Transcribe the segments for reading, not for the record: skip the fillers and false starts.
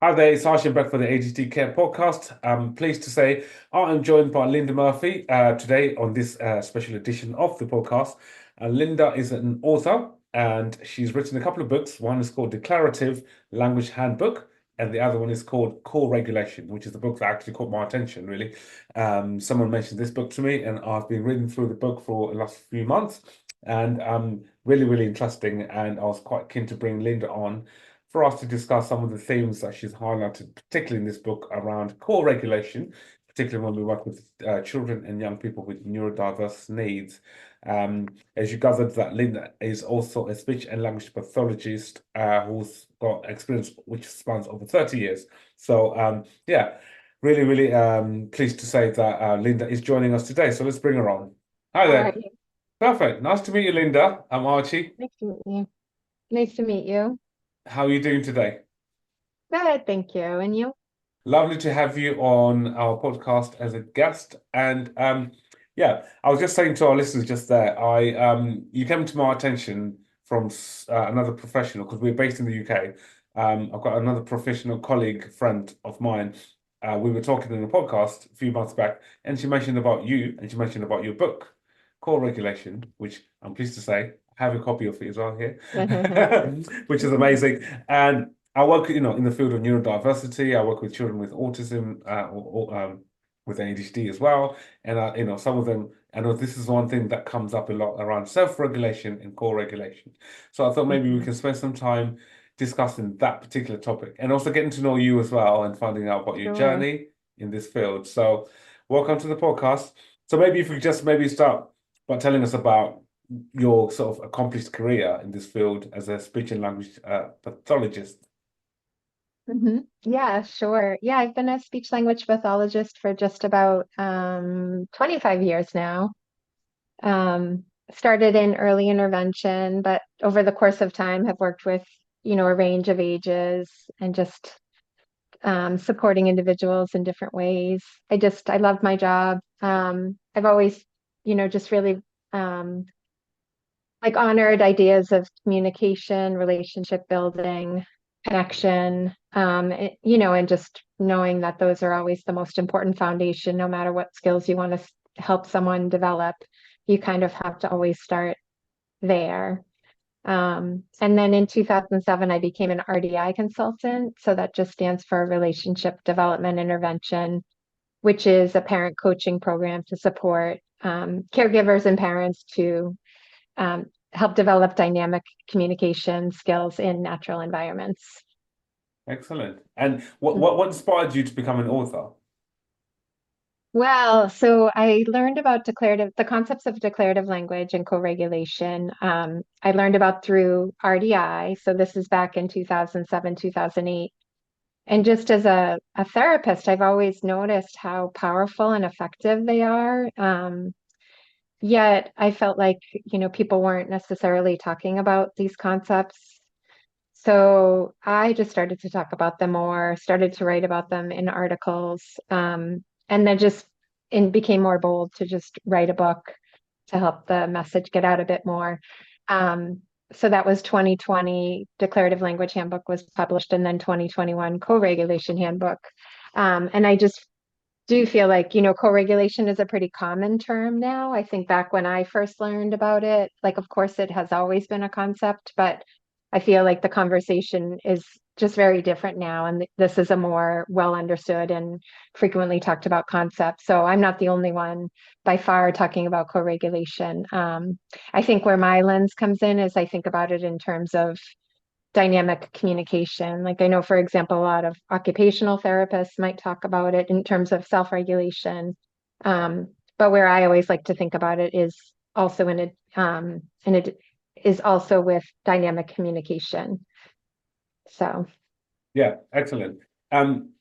Hi there, it's Archie back for the ADHD Care Podcast. I'm pleased to say I'm joined by Linda Murphy today on this special edition of the podcast. Linda is an author and she's written a couple of books. One is called Declarative Language Handbook, and the other one is called Core Regulation, which is the book that actually caught my attention, really. Someone mentioned this book to me, and I've been reading through the book for the last few months, and really, really interesting. And I was quite keen to bring Linda on for us to discuss some of the themes that she's highlighted, particularly in this book around core regulation, particularly when we work with children and young people with neurodiverse needs. As you gathered, that Linda is also a speech and language pathologist who's got experience which spans over 30 years. So, yeah, really, really pleased to say that Linda is joining us today. So let's bring her on. Hi All there. right. Perfect. Nice to meet you, Linda. I'm Archie. Nice to meet you. Nice to meet you. How are you doing today? Good, thank you. And you? Lovely to have you on our podcast as a guest. And yeah, I was just saying to our listeners just there, I you came to my attention from another professional because we're based in the UK. I've got another professional colleague, friend of mine. We were talking in a podcast a few months back, and she mentioned about you, and she mentioned about your book, Core Regulation, which I'm pleased to say I have a copy of it as well here, which is amazing. And I work, in the field of neurodiversity. I work with children with autism, with ADHD as well. And some of them, I know this is one thing that comes up a lot around self-regulation and core regulation. So I thought maybe we Mhm. can spend some time discussing that particular topic and also getting to know you as well and finding out about your Sure. journey in this field. So welcome to the podcast. So maybe if we could just maybe start by telling us about your sort of accomplished career in this field as a speech and language pathologist. Yeah, sure. Yeah, I've been a speech language pathologist for just about 25 years now. Started in early intervention, but over the course of time have worked with, a range of ages and just supporting individuals in different ways. I love my job. I've always, just really um, like honored ideas of communication, relationship building, connection, and just knowing that those are always the most important foundation, no matter what skills you want to help someone develop, you kind of have to always start there. And then in 2007, I became an RDI consultant. So that just stands for Relationship Development Intervention, which is a parent coaching program to support caregivers and parents to um, help develop dynamic communication skills in natural environments. Excellent. And what inspired you to become an author? Well, so I learned about the concepts of declarative language and co-regulation. I learned about through RDI. So this is back in 2007, 2008. And just as a therapist, I've always noticed how powerful and effective they are. Yet I felt like, people weren't necessarily talking about these concepts. So I just started to talk about them more, started to write about them in articles, and then just and became more bold to just write a book to help the message get out a bit more. Um, so that was 2020 Declarative Language Handbook was published, and then 2021 Co-Regulation Handbook. And I just do feel like, co-regulation is a pretty common term now. I think back when I first learned about it, like, of course, it has always been a concept, but I feel like the conversation is just very different now. And this is a more well understood and frequently talked about concept. So I'm not the only one by far talking about co-regulation. I think where my lens comes in is I think about it in terms of dynamic communication. Like I know, for example, a lot of occupational therapists might talk about it in terms of self-regulation. But where I always like to think about it is also in it is also with dynamic communication. So Yeah, excellent. Um,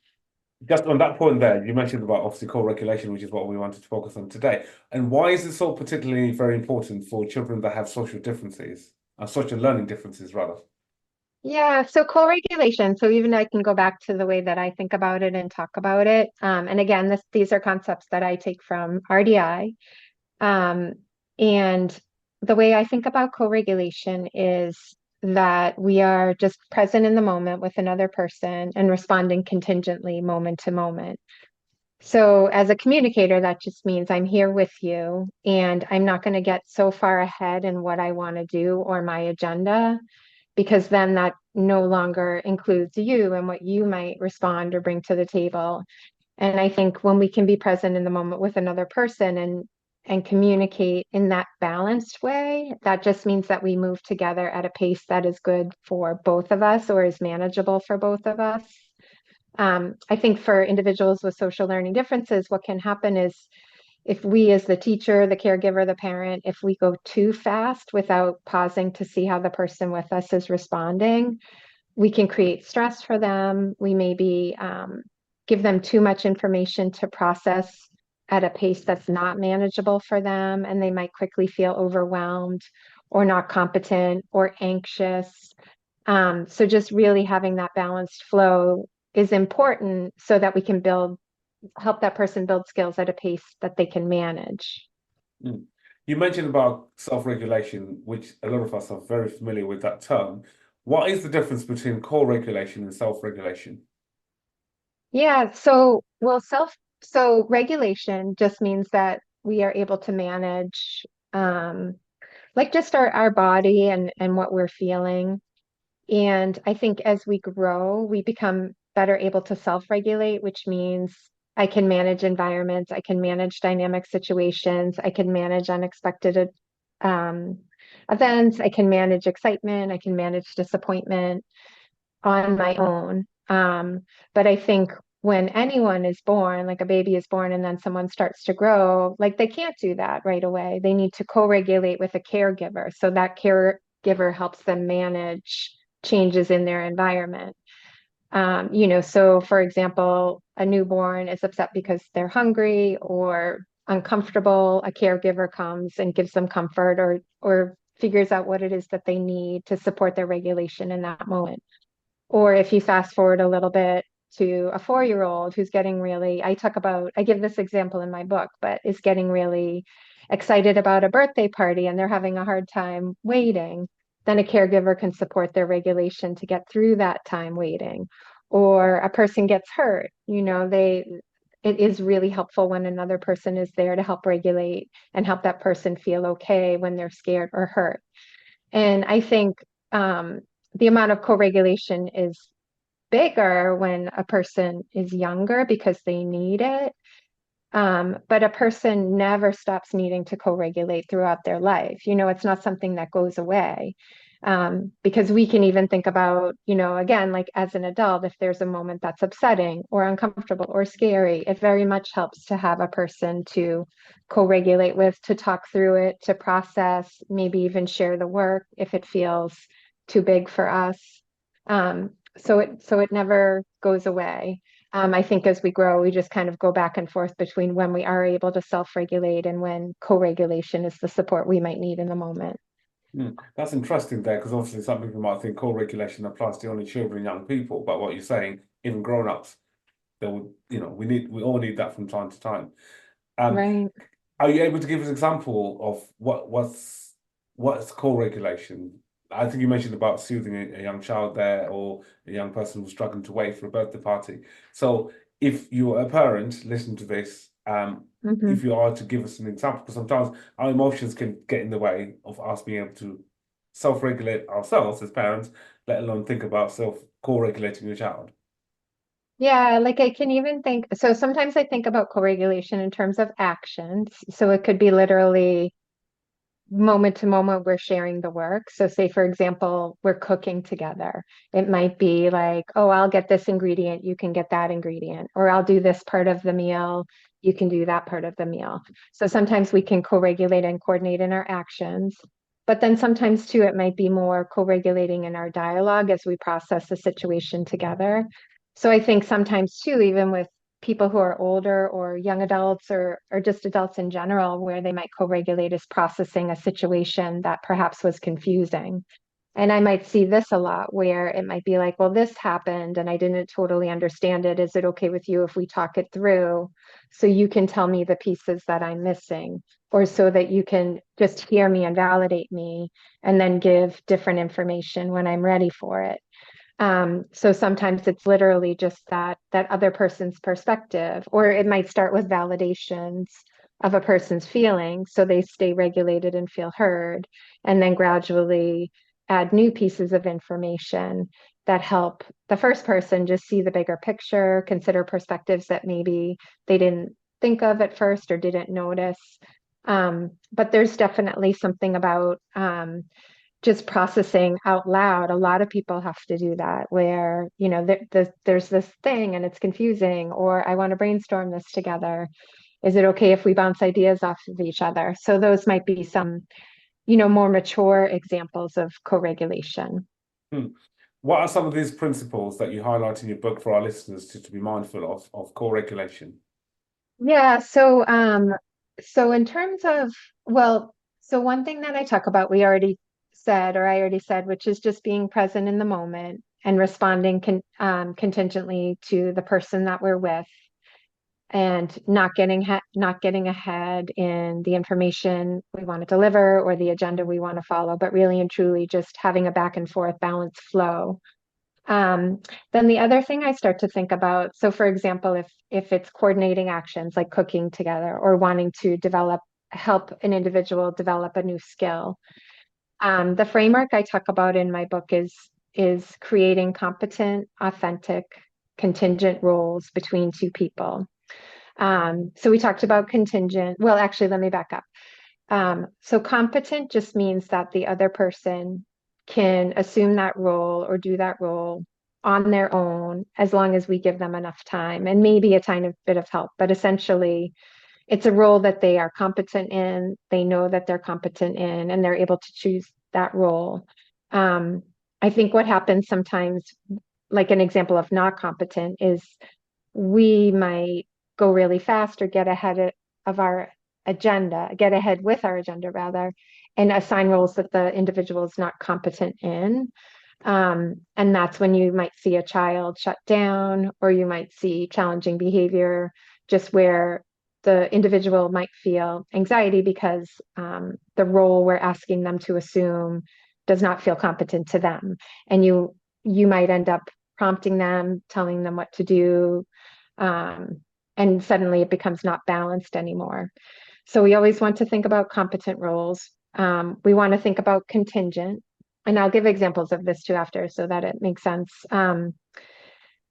just on that point there, you mentioned about obviously core regulation, which is what we wanted to focus on today. And why is it so particularly very important for children that have social differences, social learning differences rather? yeah, so co-regulation. So even I can go back to the way that I think about it and talk about it. And again, these are concepts that I take from RDI. And the way I think about co-regulation is that we are just present in the moment with another person and responding contingently moment to moment. So, as a communicator, that just means I'm here with you and I'm not going to get so far ahead in what I want to do or my agenda, because then that no longer includes you and what you might respond or bring to the table. And I think when we can be present in the moment with another person and communicate in that balanced way, that just means that we move together at a pace that is good for both of us or is manageable for both of us. I think for individuals with social learning differences, what can happen is if we, as the teacher, the caregiver, the parent, if we go too fast without pausing to see how the person with us is responding, we can create stress for them. We maybe give them too much information to process at a pace that's not manageable for them, and they might quickly feel overwhelmed or not competent or anxious. So just really having that balanced flow is important so that we can help that person build skills at a pace that they can manage. Mm. You mentioned about self-regulation, which a lot of us are very familiar with that term. What is the difference between co-regulation and self-regulation? Yeah, so regulation just means that we are able to manage like just our body and what we're feeling. And I think as we grow, we become better able to self-regulate, which means I can manage environments, I can manage dynamic situations, I can manage unexpected um, events, I can manage excitement, I can manage disappointment on my own. But I think when anyone is born, like a baby is born and then someone starts to grow, like they can't do that right away. They need to co-regulate with a caregiver. So that caregiver helps them manage changes in their environment. So for example, a newborn is upset because they're hungry or uncomfortable. A caregiver comes and gives them comfort or figures out what it is that they need to support their regulation in that moment. Or if you fast forward a little bit to a 4-year-old who's getting really, I give this example in my book, but is getting really excited about a birthday party and they're having a hard time waiting, then a caregiver can support their regulation to get through that time waiting. Or a person gets hurt, it is really helpful when another person is there to help regulate and help that person feel okay when they're scared or hurt. And I think the amount of co-regulation is bigger when a person is younger because they need it. But a person never stops needing to co-regulate throughout their life. It's not something that goes away. Because we can even think about, again, like as an adult, if there's a moment that's upsetting or uncomfortable or scary, it very much helps to have a person to co-regulate with, to talk through it, to process, maybe even share the work if it feels too big for us. So it never goes away. I think as we grow, we just kind of go back and forth between when we are able to self-regulate and when co-regulation is the support we might need in the moment. That's interesting there, because obviously some people might think co-regulation applies to only children and young people, but what you're saying, even grown-ups, they would, we all need that from time to time. Right. Are you able to give us an example of what's co-regulation? I think you mentioned about soothing a young child there, or a young person who's struggling to wait for a birthday party. So if you're a parent, listen to this. If you are to give us an example, because sometimes our emotions can get in the way of us being able to self-regulate ourselves as parents, let alone think about co-regulating your child. Yeah, like I can even think, so sometimes I think about co-regulation in terms of actions. So it could be literally moment to moment we're sharing the work. So say for example, we're cooking together. It might be like, oh, I'll get this ingredient, you can get that ingredient, or I'll do this part of the meal, you can do that part of the meal. So sometimes we can co-regulate and coordinate in our actions. But then sometimes too, it might be more co-regulating in our dialogue as we process the situation together. So I think sometimes too, even with people who are older or young adults or just adults in general, where they might co-regulate is processing a situation that perhaps was confusing. And I might see this a lot where it might be like, well, this happened and I didn't totally understand it. Is it okay with you if we talk it through so you can tell me the pieces that I'm missing, or so that you can just hear me and validate me and then give different information when I'm ready for it. So sometimes it's literally just that other person's perspective, or it might start with validations of a person's feelings so they stay regulated and feel heard, and then gradually add new pieces of information that help the first person just see the bigger picture, consider perspectives that maybe they didn't think of at first or didn't notice. But there's definitely something about just processing out loud. A lot of people have to do that where, there's this thing and it's confusing, or I want to brainstorm this together. Is it okay if we bounce ideas off of each other? So those might be some, more mature examples of co-regulation. Hmm. What are some of these principles that you highlight in your book for our listeners to be mindful of co-regulation? Yeah, so in terms of, well, so one thing that I talk about, I already said, which is just being present in the moment and responding contingently to the person that we're with, and not getting ahead in the information we want to deliver or the agenda we want to follow, but really and truly just having a back and forth balanced flow. Um, then the other thing I start to think about, so for example, if it's coordinating actions like cooking together or wanting to help an individual develop a new skill, the framework I talk about in my book is creating competent, authentic, contingent roles between two people. So we talked about contingent. Well, actually, let me back up. So competent just means that the other person can assume that role or do that role on their own as long as we give them enough time and maybe a tiny bit of help. But essentially, it's a role that they are competent in, they know that they're competent in, and they're able to choose that role. Um, I think what happens sometimes, like an example of not competent, is we might go really fast or of our get ahead with our agenda rather, and assign roles that the individual is not competent in. And that's when you might see a child shut down, or you might see challenging behavior, just where the individual might feel anxiety because the role we're asking them to assume does not feel competent to them. And you might end up prompting them, telling them what to do, and suddenly it becomes not balanced anymore. So we always want to think about competent roles. We want to think about contingent, and I'll give examples of this too after so that it makes sense.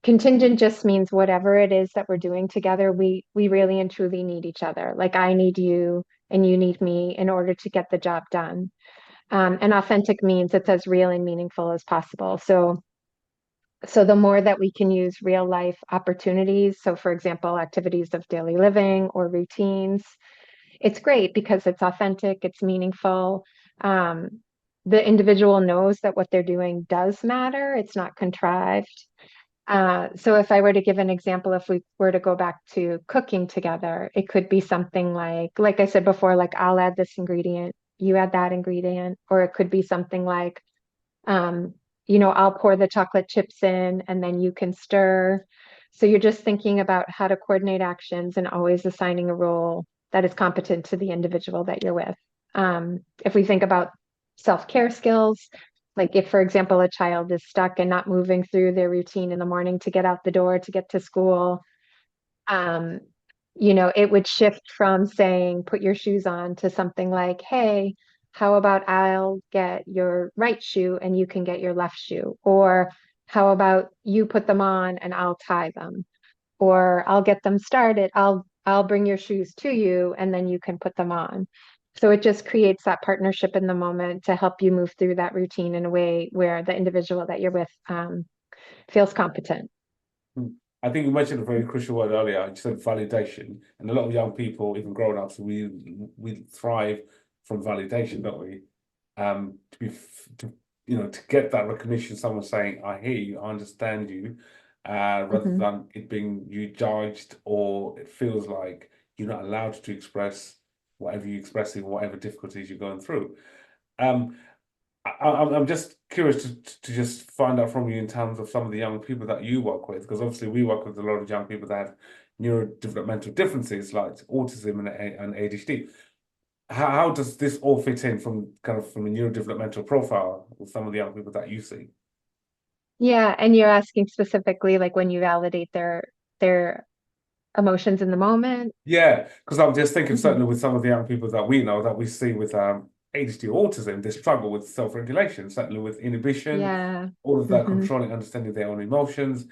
Contingent just means whatever it is that we're doing together, we really and truly need each other. Like I need you and you need me in order to get the job done. And authentic means it's as real and meaningful as possible. So the more that we can use real life opportunities, so for example, activities of daily living or routines, it's great because it's authentic, it's meaningful. The individual knows that what they're doing does matter, it's not contrived. So if I were to give an example, if we were to go back to cooking together, it could be something like I said before, like I'll add this ingredient, you add that ingredient, or it could be something like, um, I'll pour the chocolate chips in and then you can stir. So you're just thinking about how to coordinate actions and always assigning a role that is competent to the individual that you're with. If we think about self-care skills, like if, for example, a child is stuck and not moving through their routine in the morning to get out the door, to get to school, um, it would shift from saying, put your shoes on to something like, hey, how about I'll get your right shoe and you can get your left shoe? Or how about you put them on and I'll tie them? Or I'll get them started. I'll bring your shoes to you and then you can put them on. So it just creates that partnership in the moment to help you move through that routine in a way where the individual that you're with feels competent. I think you mentioned a very crucial word earlier. You said validation, and a lot of young people, even grown-ups, we thrive from validation, don't we? To be to to get that recognition, someone saying, "I hear you, I understand you," rather Mhm. than it being you judged, or it feels like you're not allowed to express whatever you're expressing, whatever difficulties you're going through. Um, I'm just curious to just find out from you in terms of some of the young people that you work with, because obviously we work with a lot of young people that have neurodevelopmental differences like autism and ADHD. How does this all fit in from kind of from a neurodevelopmental profile with some of the young people that you see? Yeah, and you're asking specifically like when you validate their emotions in the moment. Yeah, because I'm just thinking Mhm. certainly with some of the young people that we know that we see with ADHD or autism, they struggle with self-regulation, certainly with inhibition, Yeah. all of that hmm controlling, understanding their own emotions.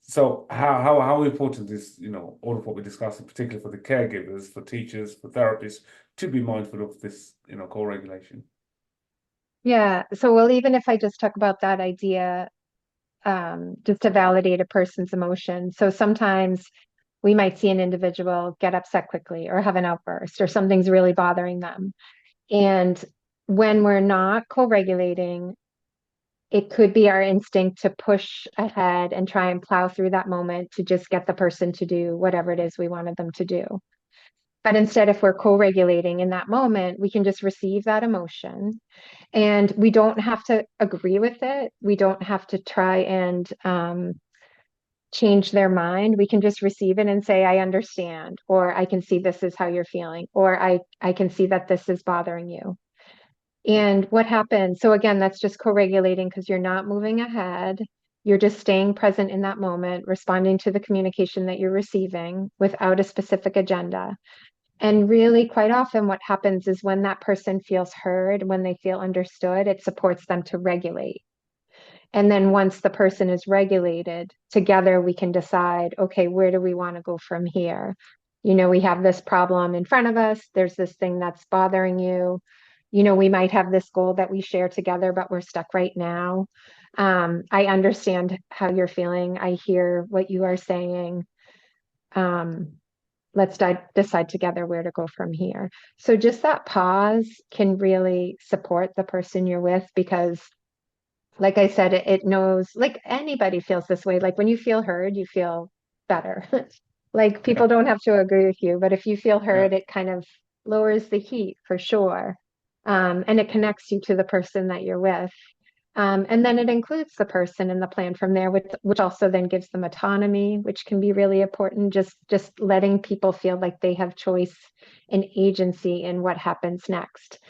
So how important is, all of what we're discussing, particularly for the caregivers, for teachers, for therapists, to be mindful of this, co-regulation? Yeah. So, well, even if I just talk about that idea, just to validate a person's emotions. So sometimes we might see an individual get upset quickly or have an outburst or something's really bothering them. And when we're not co-regulating, it could be our instinct to push ahead and try and plow through that moment to just get the person to do whatever it is we wanted them to do. But instead, if we're co-regulating in that moment, we can just receive that emotion and we don't have to agree with it. We don't have to try and change their mind. We can just receive it and say, I understand, or I can see this is how you're feeling, or I can see that this is bothering you. And what happens? So again, that's just co-regulating because you're not moving ahead. You're just staying present in that moment, responding to the communication that you're receiving without a specific agenda. And really, quite often, what happens is when that person feels heard, when they feel understood, it supports them to regulate. And then once the person is regulated, together we can decide, okay, where do we want to go from here? We have this problem in front of us. There's this thing that's bothering you. We might have this goal that we share together, but we're stuck right now. I understand how you're feeling. I hear what you are saying. Um, let's decide together where to go from here. So just that pause can really support the person you're with because like I said, it knows, like anybody feels this way. Like when you feel heard, you feel better. Like Yeah, people don't have to agree with you, but if you feel yeah. heard, it kind of lowers the heat for sure. And it connects you to the person that you're with. And then it includes the person in the plan from there, which also then gives them autonomy, which can be really important. Just letting people feel like they have choice and agency in what happens next.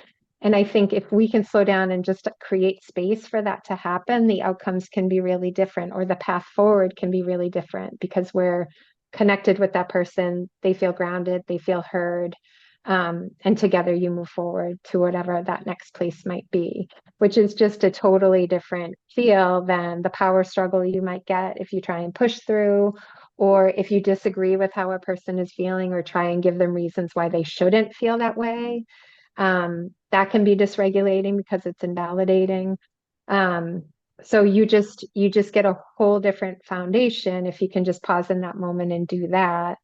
And I think if we can slow down and just create space for that to happen, the outcomes can be really different, or the path forward can be really different because we're connected with that person. They feel grounded, they feel heard. And together you move forward to whatever that next place might be, which is just a totally different feel than the power struggle you might get if you try and push through, or if you disagree with how a person is feeling or try and give them reasons why they shouldn't feel that way. That can be dysregulating because it's invalidating. Um, so you just get a whole different foundation if you can just pause in that moment and do that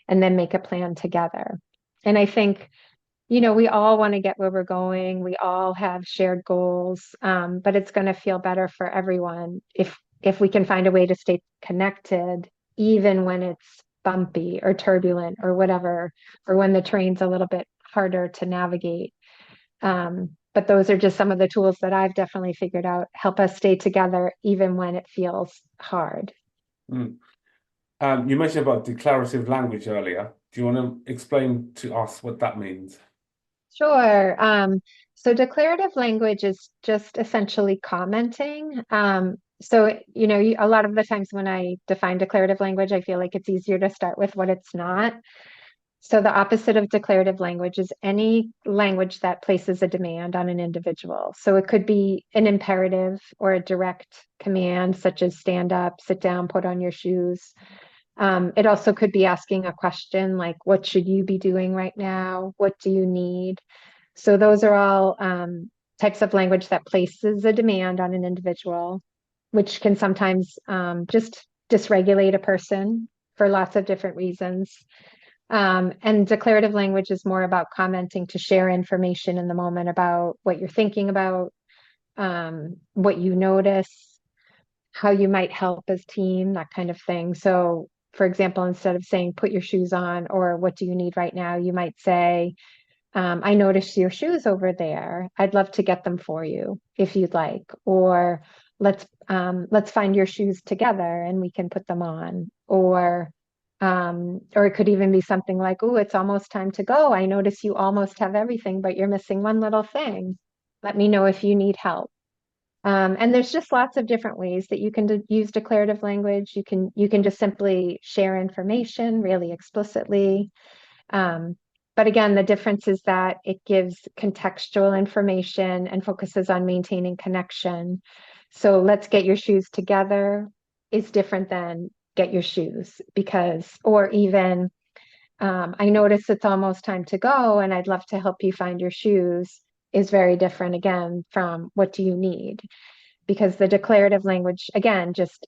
and then make a plan together. And I think, we all want to get where we're going. We all have shared goals, but it's going to feel better for everyone if we can find a way to stay connected, even when it's bumpy or turbulent or whatever, or when the terrain's a little bit harder to navigate. But those are just some of the tools that I've definitely figured out help us stay together even when it feels hard. Mm. You mentioned about declarative language earlier. Do you want to explain to us what that means? Sure. So declarative language is just essentially commenting. So, a lot of the times when I define declarative language, I feel like it's easier to start with what it's not. So the opposite of declarative language is any language that places a demand on an individual. So it could be an imperative or a direct command, such as stand up, sit down, put on your shoes. It also could be asking a question like, what should you be doing right now? What do you need? So those are all types of language that places a demand on an individual, which can sometimes just dysregulate a person for lots of different reasons. And declarative language is more about commenting to share information in the moment about what you're thinking about, what you notice, how you might help as team, that kind of thing. So, for example, instead of saying put your shoes on or what do you need right now, you might say, I noticed your shoes over there. I'd love to get them for you if you'd like. Or let's find your shoes together and we can put them on. Or it could even be something like, oh, it's almost time to go. I notice you almost have everything, but you're missing one little thing. Let me know if you need help. And there's just lots of different ways that you can use declarative language. You can just simply share information really explicitly. Um, but again, the difference is that it gives contextual information and focuses on maintaining connection. So let's get your shoes together is different than get your shoes or even I notice it's almost time to go and I'd love to help you find your shoes is very different again from what do you need? Because the declarative language, again, just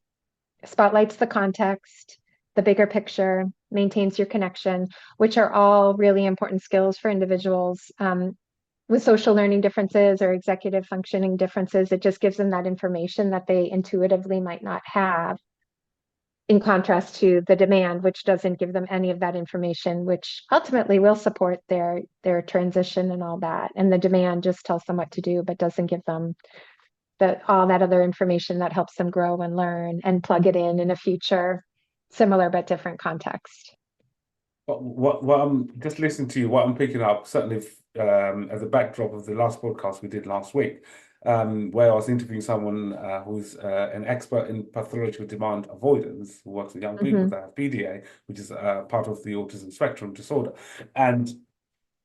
spotlights the context, the bigger picture, maintains your connection, which are all really important skills for individuals with social learning differences or executive functioning differences. It just gives them that information that they intuitively might not have, in contrast to the demand, which doesn't give them any of that information, which ultimately will support their transition and all that. And the demand just tells them what to do, but doesn't give them all that other information that helps them grow and learn and plug it in a future similar but different context. What I'm just listening to you, what I'm picking up, certainly as a backdrop of the last podcast we did last week, where I was interviewing someone who's an expert in pathological demand avoidance, who works with young people that have PDA, which is part of the autism spectrum disorder. And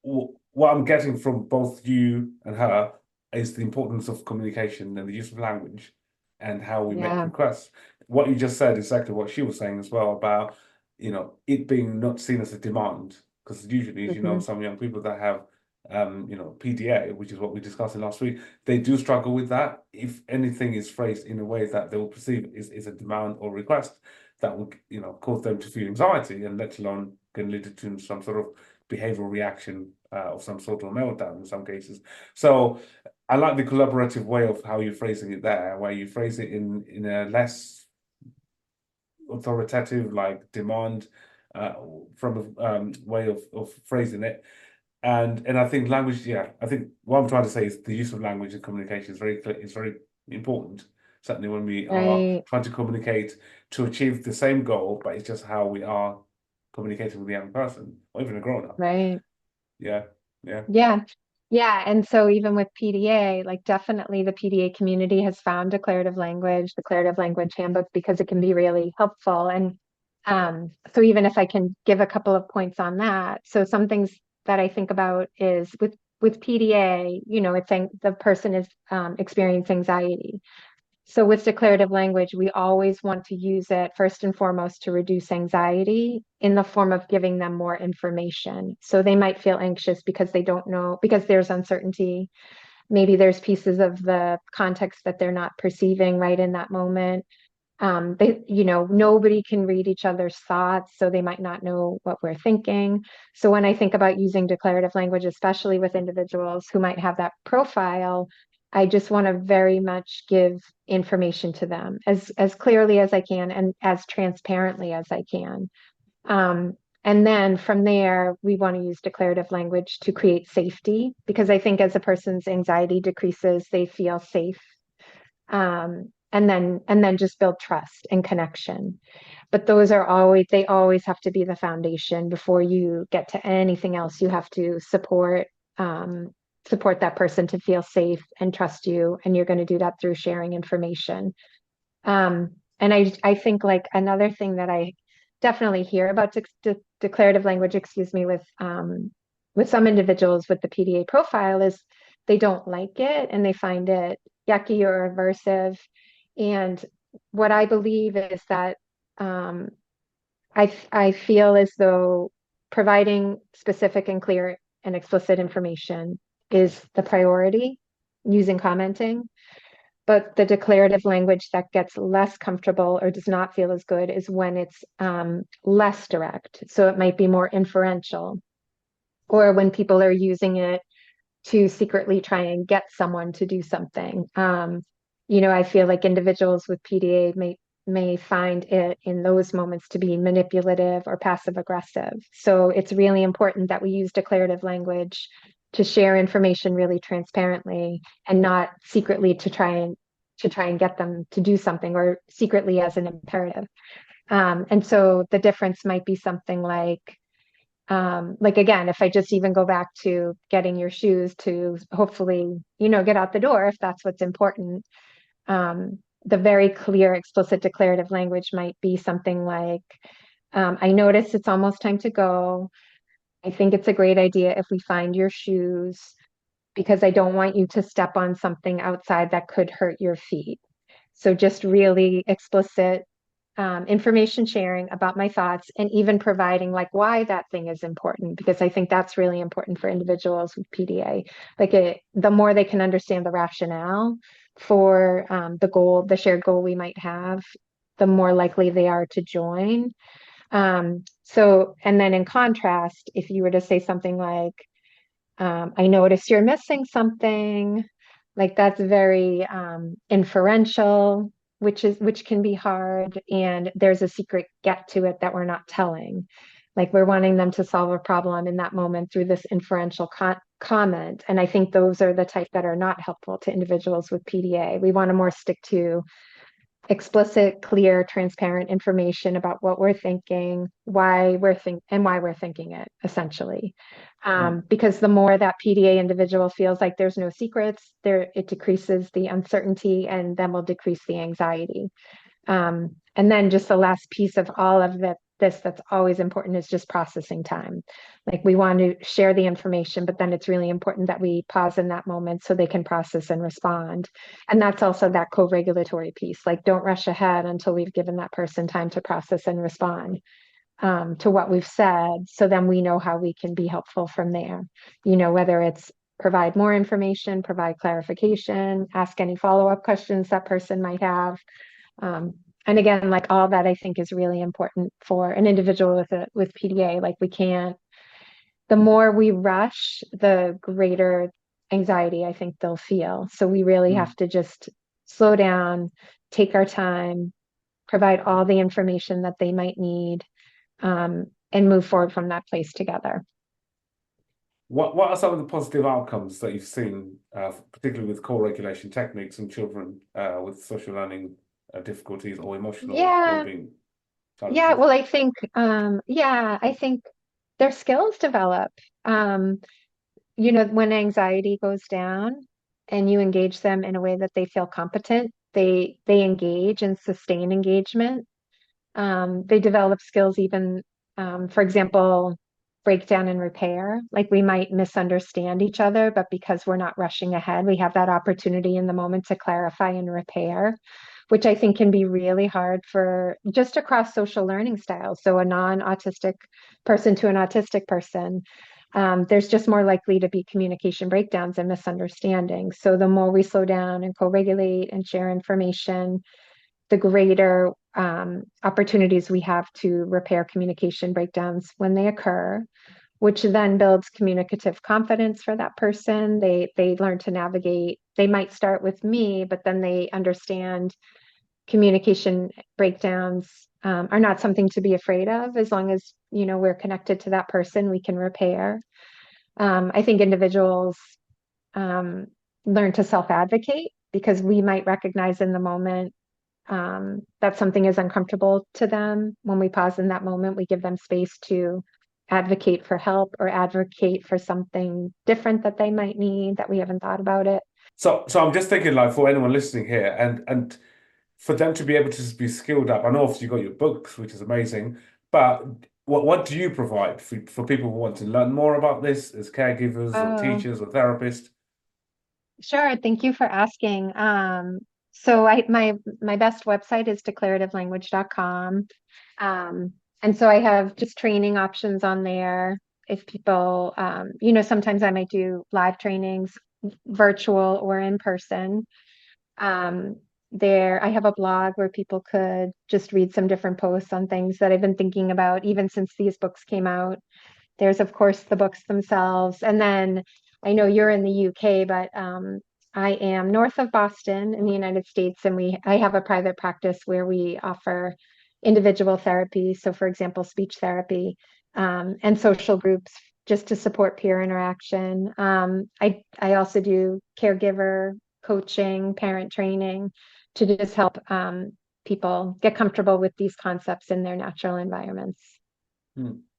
what I'm getting from both you and her is the importance of communication and the use of language and how we make requests. What you just said is exactly what she was saying as well about, it being not seen as a demand, because usually, as you know, some young people that have, PDA, which is what we discussed in last week, they do struggle with that. If anything is phrased in a way that they will perceive is a demand or request, that will, cause them to feel anxiety, and let alone can lead to some sort of behavioral reaction of some sort of meltdown in some cases. So I like the collaborative way of how you're phrasing it there, where you phrase it in a less authoritative, like demand from a way of phrasing it. And I think language, I think what I'm trying to say is the use of language in communication is very important. Certainly when we are trying to communicate to achieve the same goal, but it's just how we are communicating with a young person or even a grown-up. Right. Yeah. And so even with PDA, like definitely the PDA community has found declarative language handbook, because it can be really helpful. And so even if I can give a couple of points on that, so some things that I think about is with PDA, it's saying the person is experiencing anxiety. So with declarative language, we always want to use it first and foremost to reduce anxiety in the form of giving them more information. So they might feel anxious because they don't know, because there's uncertainty. Maybe there's pieces of the context that they're not perceiving right in that moment. Nobody can read each other's thoughts, so they might not know what we're thinking. So when I think about using declarative language, especially with individuals who might have that profile, I just want to very much give information to them as clearly as I can and as transparently as I can. And then from there, we want to use declarative language to create safety, because I think as a person's anxiety decreases, they feel safe. And then just build trust and connection. But they always have to be the foundation before you get to anything else. You have to support that person to feel safe and trust you, and you're going to do that through sharing information. And I think like another thing that I definitely hear about declarative language, with some individuals with the PDA profile, is they don't like it and they find it yucky or aversive. And what I believe is that I feel as though providing specific and clear and explicit information is the priority, using commenting. But the declarative language that gets less comfortable or does not feel as good is when it's less direct. So it might be more inferential, or when people are using it to secretly try and get someone to do something. I feel like individuals with PDA may find it in those moments to be manipulative or passive aggressive. So it's really important that we use declarative language to share information really transparently and not secretly to try and get them to do something or secretly as an imperative. And so the difference might be something like again, if I just even go back to getting your shoes to hopefully, get out the door, if that's what's important. The very clear, explicit declarative language might be something like, I notice it's almost time to go. I think it's a great idea if we find your shoes because I don't want you to step on something outside that could hurt your feet. So just really explicit information sharing about my thoughts and even providing like why that thing is important, because I think that's really important for individuals with PDA. The more they can understand the rationale for the shared goal we might have, the more likely they are to join. And then in contrast, if you were to say something like, I notice you're missing something, like that's very inferential, which can be hard, and there's a secret get to it that we're not telling. Like we're wanting them to solve a problem in that moment through this inferential comment. And I think those are the type that are not helpful to individuals with PDA. We want to more stick to explicit, clear, transparent information about what we're thinking, why we're thinking it, essentially. Because the more that PDA individual feels like there's no secrets, it decreases the uncertainty and then will decrease the anxiety. And then just the last piece of all of that's always important is just processing time. Like we want to share the information, but then it's really important that we pause in that moment so they can process and respond. And that's also that co-regulatory piece. Like don't rush ahead until we've given that person time to process and respond to what we've said. So then we know how we can be helpful from there. Whether it's provide more information, provide clarification, ask any follow-up questions that person might have. And again, like all that I think is really important for an individual with PDA. Like the more we rush, the greater anxiety I think they'll feel. So we really have to just slow down, take our time, provide all the information that they might need, and move forward from that place together. What are some of the positive outcomes that you've seen, particularly with co-regulation techniques in children with social learning difficulties or emotional well-being challenges? Yeah, well, I think their skills develop. When anxiety goes down and you engage them in a way that they feel competent, they engage and sustain engagement. They develop skills even, for example, breakdown and repair. Like we might misunderstand each other, but because we're not rushing ahead, we have that opportunity in the moment to clarify and repair, which I think can be really hard for just across social learning styles. So a non-autistic person to an autistic person, there's just more likely to be communication breakdowns and misunderstandings. So the more we slow down and co-regulate and share information, the greater opportunities we have to repair communication breakdowns when they occur, which then builds communicative confidence for that person. They learn to navigate. They might start with me, but then they understand communication breakdowns are not something to be afraid of. As long as we're connected to that person, we can repair. I think individuals learn to self-advocate because we might recognize in the moment that something is uncomfortable to them. When we pause in that moment, we give them space to advocate for help or advocate for something different that they might need that we haven't thought about it. So I'm just thinking, like, for anyone listening here, and for them to be able to be skilled up. I know obviously you've got your books, which is amazing, but what do you provide for people who want to learn more about this as caregivers or teachers or therapists? Sure, thank you for asking. So my best website is declarativelanguage.com. And so I have just training options on there. If people, sometimes I might do live trainings, virtual or in person. I have a blog where people could just read some different posts on things that I've been thinking about, even since these books came out. There's, of course, the books themselves. And then I know you're in the UK, but I am north of Boston in the United States, and I have a private practice where we offer individual therapy. So, for example, speech therapy, and social groups just to support peer interaction. I also do caregiver coaching, parent training to just help people get comfortable with these concepts in their natural environments.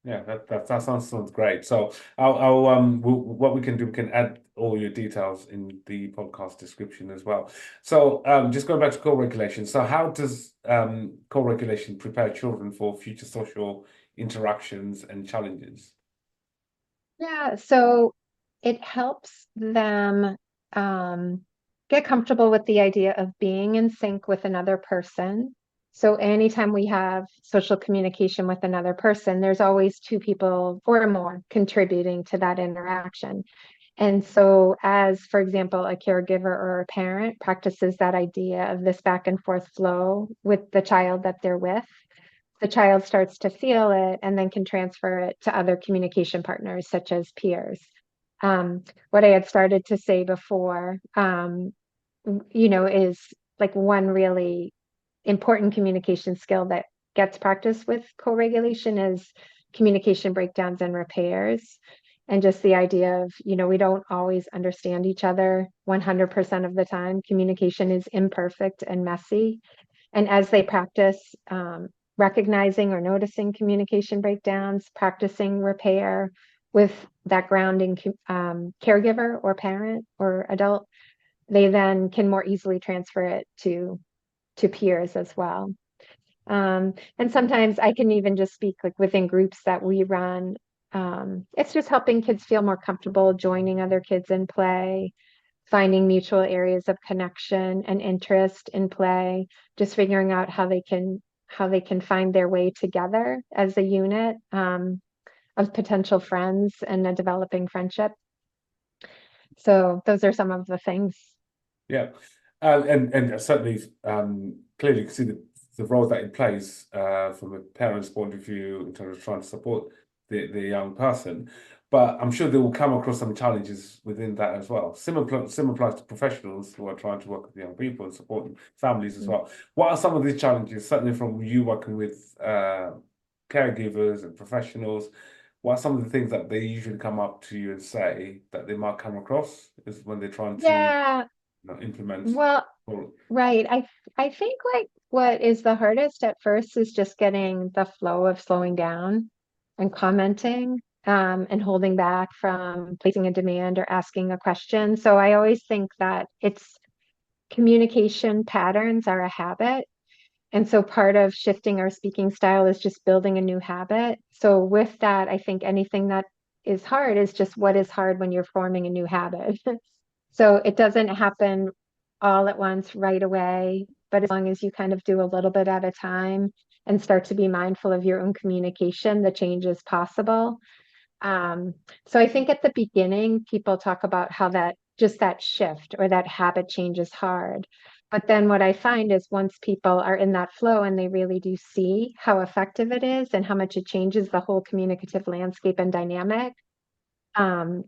Yeah, that sounds great. So what we can do, we can add all your details in the podcast description as well. So just going back to co-regulation. So how does co-regulation prepare children for future social interactions and challenges? Yeah, so it helps them get comfortable with the idea of being in sync with another person. So anytime we have social communication with another person, there's always two people or more contributing to that interaction. And so, as for example, a caregiver or a parent practices that idea of this back and forth flow with the child that they're with, the child starts to feel it and then can transfer it to other communication partners, such as peers. What I had started to say before, is like one really important communication skill that gets practiced with co-regulation is communication breakdowns and repairs. And just the idea of, we don't always understand each other 100% of the time. Communication is imperfect and messy. And as they practice recognizing or noticing communication breakdowns, practicing repair with that grounding caregiver or parent or adult, they then can more easily transfer it to peers as well. And sometimes I can even just speak like within groups that we run. It's just helping kids feel more comfortable joining other kids in play, finding mutual areas of connection and interest in play, just figuring out how they can find their way together as a unit of potential friends and a developing friendship. So those are some of the things. Yeah, and certainly clearly you can see the role that it plays from a parent's point of view in terms of trying to support the young person. But I'm sure they will come across some challenges within that as well. Similar applies to professionals who are trying to work with young people and supporting families as well. What are some of these challenges, certainly from you working with caregivers and professionals? What are some of the things that they usually come up to you and say that they might come across is when they're trying to Yeah, implement? well, right. I think like what is the hardest at first is just getting the flow of slowing down and commenting, and holding back from placing a demand or asking a question. So I always think that it's communication patterns are a habit. And so part of shifting our speaking style is just building a new habit. So with that, I think anything that is hard is just what is hard when you're forming a new habit. So it doesn't happen all at once right away, but as long as you kind of do a little bit at a time and start to be mindful of your own communication, the change is possible. So I think at the beginning, people talk about how that shift or that habit change is hard. But then what I find is once people are in that flow and they really do see how effective it is and how much it changes the whole communicative landscape and dynamic, um,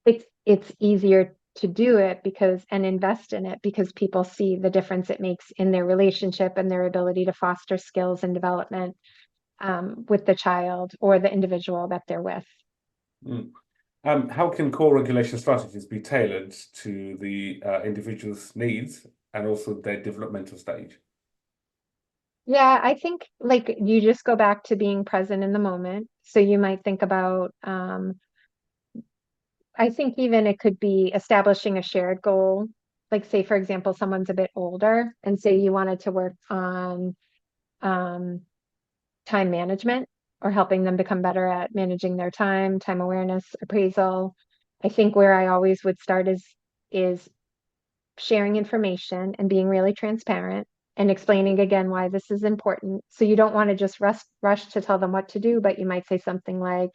it's easier to do it and invest in it because people see the difference it makes in their relationship and their ability to foster skills and development with the child or the individual that they're with. Mm. How can core regulation strategies be tailored to the individual's needs and also their developmental stage? Yeah, I think like you just go back to being present in the moment. So you might think about, I think even it could be establishing a shared goal. Like say, for example, someone's a bit older and say you wanted to work on um, time management or helping them become better at managing their time awareness, appraisal. I think where I always would start is sharing information and being really transparent and explaining again why this is important. So you don't want to just rush to tell them what to do, but you might say something like,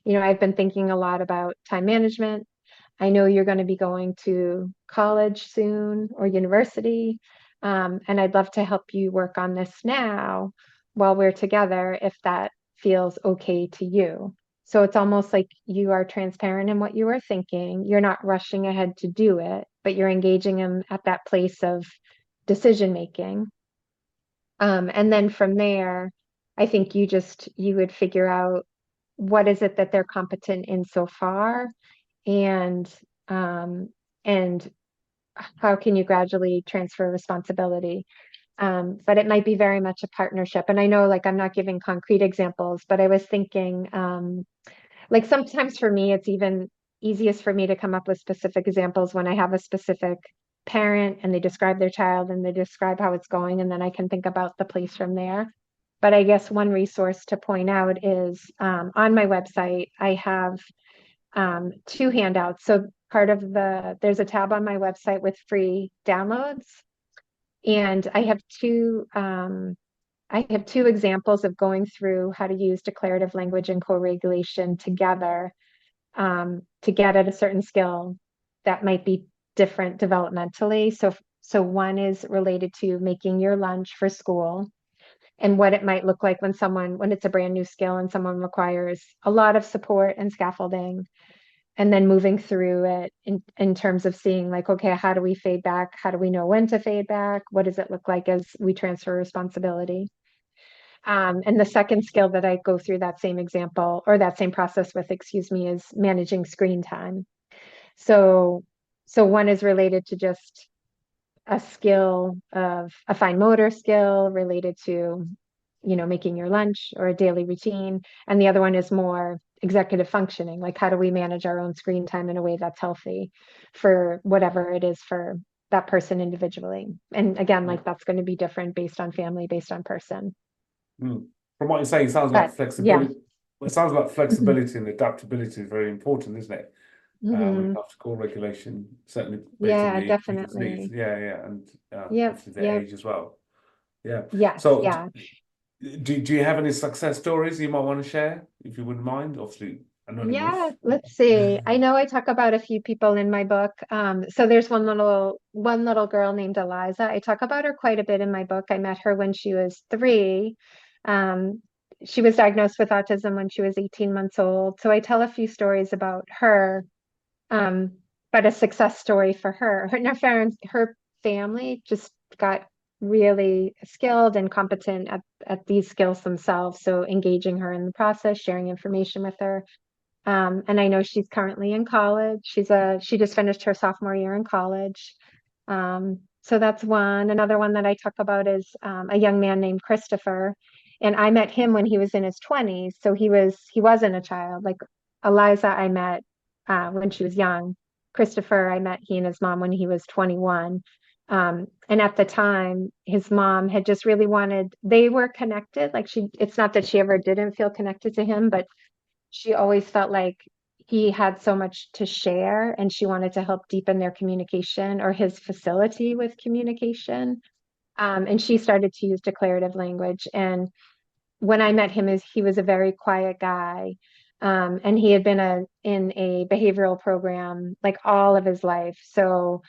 I've been thinking a lot about time management. I know you're going to be going to college soon or university, and I'd love to help you work on this now while we're together if that feels okay to you. So it's almost like you are transparent in what you are thinking. You're not rushing ahead to do it, but you're engaging them at that place of decision making. And then from there, I think you would figure out what is it that they're competent in so far, and um, and how can you gradually transfer responsibility. But it might be very much a partnership. And I know, like, I'm not giving concrete examples, but I was thinking, like, sometimes for me, it's even easiest for me to come up with specific examples when I have a specific parent and they describe their child and they describe how it's going, and then I can think about the place from there. But I guess one resource to point out is, on my website, I have two handouts. So there's a tab on my website with free downloads, and I have two examples of going through how to use declarative language and co-regulation together, to get at a certain skill that might be different developmentally. So one is related to making your lunch for school and what it might look like when it's a brand new skill and someone requires a lot of support and scaffolding, and then moving through it in terms of seeing, like, okay, how do we fade back? How do we know when to fade back? What does it look like as we transfer responsibility? And the second skill that I go through that same example or that same process with, excuse me, is managing screen time. So, so one is related to just a skill of a fine motor skill related to, making your lunch or a daily routine. And the other one is more executive functioning, like how do we manage our own screen time in a way that's healthy for whatever it is for that person individually. And again, like, that's going to be different based on family, based on person. Mm. From what you're saying, it sounds like But yeah. flexibility. Well, it sounds like Mhm. flexibility and adaptability is very important, isn't it? When it Mhm. comes to core regulation, certainly based on Yeah, the individual's needs. definitely. Yeah, yeah, and Yep, obviously their yep. age as well. Yeah. Yes, So, yeah. do you have any success stories you might want to share, if you wouldn't mind? Obviously, Yeah, anonymous. let's see. I know I talk about a few people in my book. So there's one little girl named Eliza. I talk about her quite a bit in my book. I met her when she was 3. Um, she was diagnosed with autism when she was 18 months old. So I tell a few stories about her, um, but a success story for her. Her family just got really skilled and competent at these skills themselves. So engaging her in the process, sharing information with her. And I know she's currently in college. She just finished her sophomore year in college. So that's one. Another one that I talk about is, a young man named Christopher. And I met him when he was in his 20s. So he wasn't a child. Like, Eliza, I met when she was young. Christopher, I met he and his mom when he was 21. And at the time, his mom had just really they were connected. Like, it's not that she ever didn't feel connected to him, but she always felt like he had so much to share and she wanted to help deepen their communication or his facility with communication. And she started to use declarative language. And when I met him, he was a very quiet guy. And he had been in a behavioral program like all of his life. So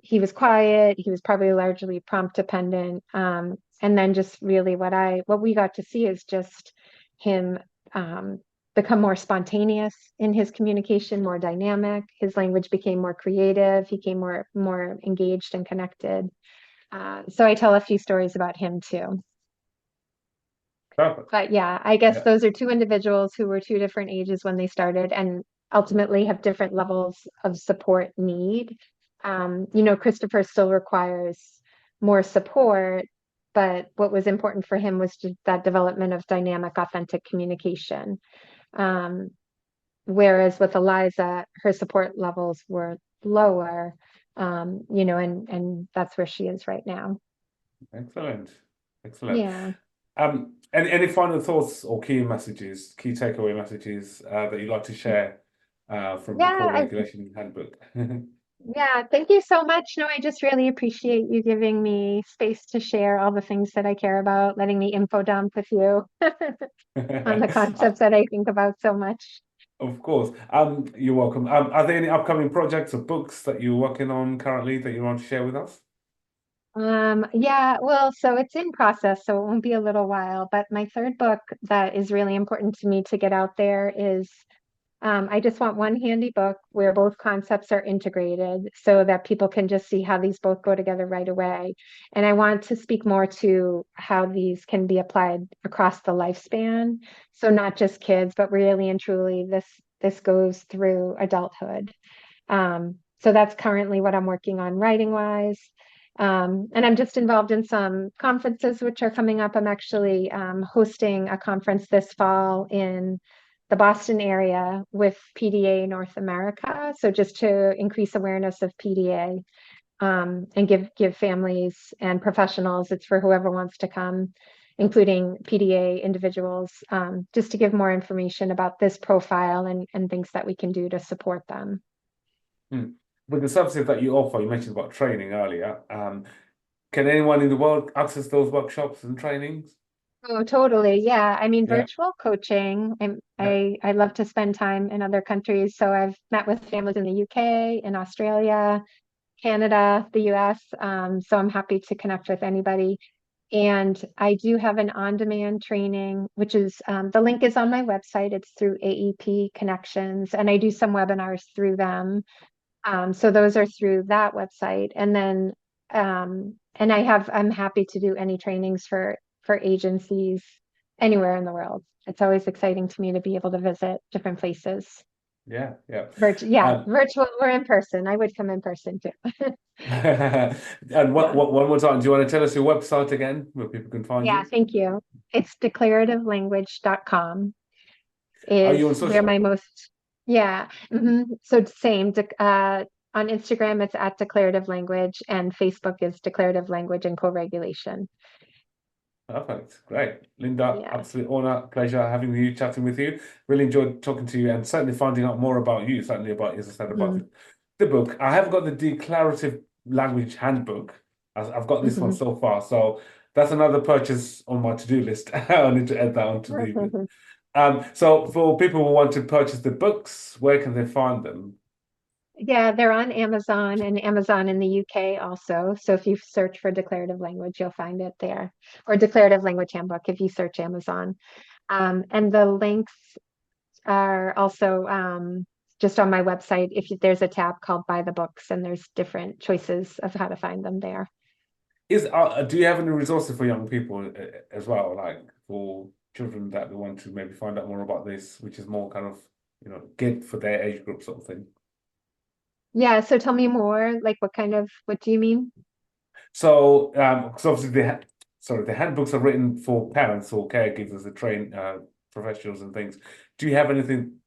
he was quiet. He was probably largely prompt dependent. And then just really what we got to see is just him, become more spontaneous in his communication, more dynamic. His language became more creative. He became more engaged and connected. So I tell a few stories about him too. Perfect. But yeah, I guess Yeah. those are two individuals who were two different ages when they started and ultimately have different levels of support need. Christopher still requires more support, but what was important for him was just that development of dynamic, authentic communication. Um, Whereas with Eliza, her support levels were lower, and that's where she is right now. Excellent. Excellent. Yeah. Any final thoughts or key messages, key takeaway messages that you'd like to share from the Yeah, Core Regulation Handbook? yeah, thank you so much. No, I just really appreciate you giving me space to share all the things that I care about, letting me info dump with you on the concepts that I think about so much. Of course. You're welcome. Are there any upcoming projects or books that you're working on currently that you want to share with us? Yeah, well, so it's in process, so it won't be a little while, but my third book that is really important to me to get out there is I just want one handy book where both concepts are integrated so that people can just see how these both go together right away. And I want to speak more to how these can be applied across the lifespan. So not just kids, but really and truly this goes through adulthood. So that's currently what I'm working on writing wise. And I'm just involved in some conferences which are coming up. I'm actually hosting a conference this fall in the Boston area with PDA North America. So just to increase awareness of PDA and give families and professionals, it's for whoever wants to come, including PDA individuals, just to give more information about this profile and things that we can do to support them. Hmm. With the services that you offer, you mentioned about training earlier. Can anyone in the world access those workshops and trainings? Oh, totally. Yeah. I mean, Yeah, virtual coaching, yeah. I love to spend time in other countries. So I've met with families in the UK, in Australia, Canada, the US. So I'm happy to connect with anybody. And I do have an on-demand training, which is the link is on my website. It's through AEP Connections, and I do some webinars through them. So those are through that website. And then and I'm happy to do any trainings for agencies anywhere in the world. It's always exciting to me to be able to visit different places. Yeah, yeah. Yeah, virtual or in person. I would come in person too. And Yeah. one more time, do you want to tell us your website again where people can find Yeah, you? thank you. It's declarativelanguage.com Are you on is where social? my most, yeah. So same, on Instagram, it's at Declarative Language, and Facebook is Declarative Language and Co-Regulation. Perfect. Great. Linda, Yeah. absolute honor, pleasure having you, chatting with you. Really enjoyed talking to you and certainly finding out more about you, certainly about, as I said, about Mhm. the book. I have got the Declarative Language Handbook. I've got this one Mhm. so far. So that's another purchase on my to-do list. I need to add that onto the list. So for people who want to purchase the books, where can they find them? Yeah, they're on Amazon and Amazon in the UK also. So if you search for declarative language, you'll find it there. Or Declarative Language Handbook if you search Amazon. And the links are also just on my website. There's a tab called Buy the Books, and there's different choices of how to find them there. Do you have any resources for young people as well, like for children that want to maybe find out more about this, which is more kind of, geared for their age group sort of thing? Yeah, so tell me more, like what do you mean? So, because obviously the handbooks are written for parents or caregivers, the trained professionals and things. Do you have anything?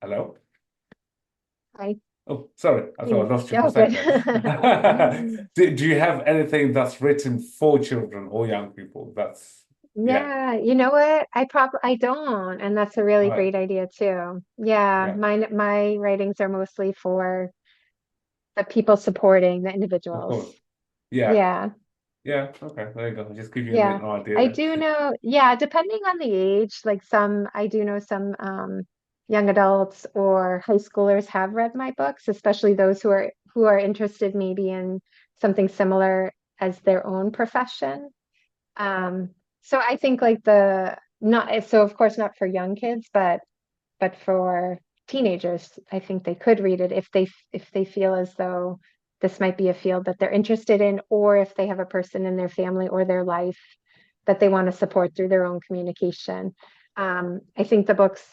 Hello? I Oh, sorry, I thought I lost you for a Oh, good. sec there. Do you have anything that's written for children or young people? Yeah, Yeah, you know what? I don't, and that's a really right, great idea too. Yeah, yeah, my writings are mostly for the people supporting the of individuals. course. Yeah, Yeah, yeah, okay, there you go. Just give you yeah. an idea I there. do know, yeah, depending on the age, I do know some young adults or high schoolers have read my books, especially those who are interested maybe in something similar as their own profession. Um, so I think like the not so of course not for young kids, but for teenagers, I think they could read it if they feel as though this might be a field that they're interested in, or if they have a person in their family or their life that they want to support through their own communication. I think the books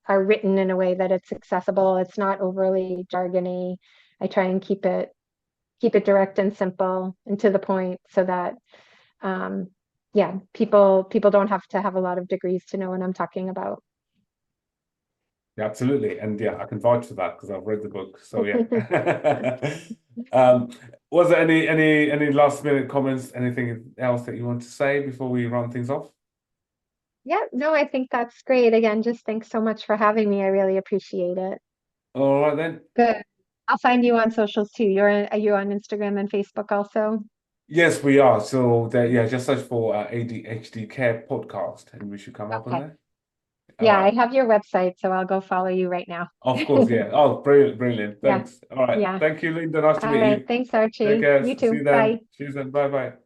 are written in a way that it's accessible. It's not overly jargony. I try and keep it direct and simple and to the point so that um, yeah, people don't have to have a lot of degrees to know what I'm talking about. Yeah, absolutely. And yeah, I can vouch for that because I've read the book. So yeah. Um, was there any last minute comments, anything else that you want to say before we run things off? Yeah, no, I think that's great. Again, just thanks so much for having me. I really appreciate it. All right then. Good. I'll find you on socials too. Are you on Instagram and Facebook also? Yes, we are. So there, yeah, just search for ADHD Care Podcast and we should come up on Okay. there. All Yeah, I right. have your website, so I'll go follow you right now. Of course, yeah. Oh, brilliant, brilliant. Yeah. Thanks. All right. Yeah. Thank you, Linda. Nice to All meet right. you. Thanks, Take Archie. care. You See you too. then. Bye. Cheers and bye bye.